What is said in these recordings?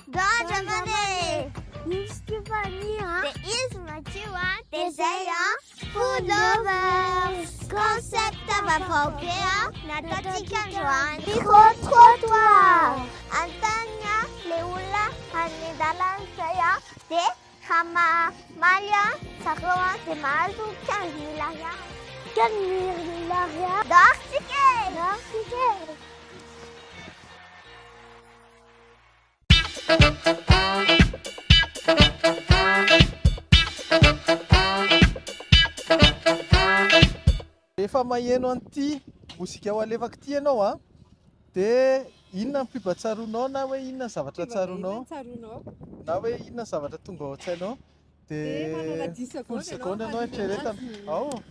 Da jamane. Stefania. Det är Matua. Det säger food lovers. Concept av folkliga. Natatika Joan. Trottoir. Antanya, Leula, Hanidalan saya. Det Hama, Malia, Sakroa, Temazu, Kanilaya. Kanilaya. Darsike. Darsike. Efa maheno an'ity mozika ho alefaka ity ianao a dia inona ny mpibatsaronao na hoe inona ny zavatra tsaronao na hoe inona ny zavatra tonga ao an-tsainao dia 10 secondes anao eritreretana ao.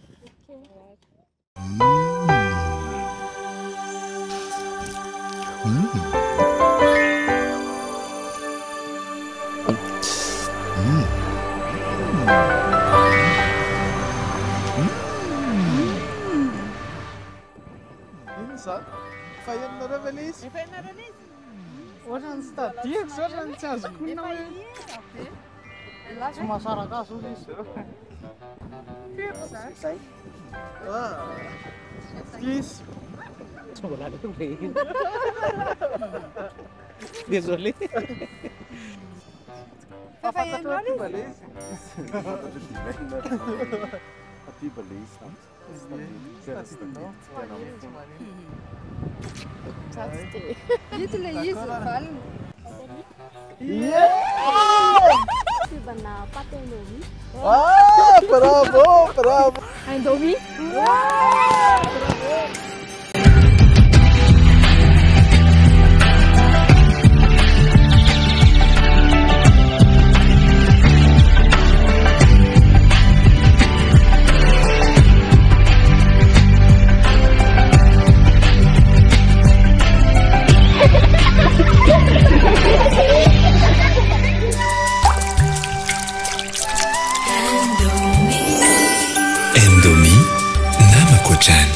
Fahianareo ve ilay izy? Ohatrany tsy tadidiko zao ohatrany tsy azoko inona hoe tsy mahasaraka azy hoy izy zay. Izy désolé. Fafantatrao bale izy. Aty bale izy. Itu lah isu kan. Yeah! Benar pakai Indomie. Ah, bravo, bravo. Indomie? Indomie, nama kocan.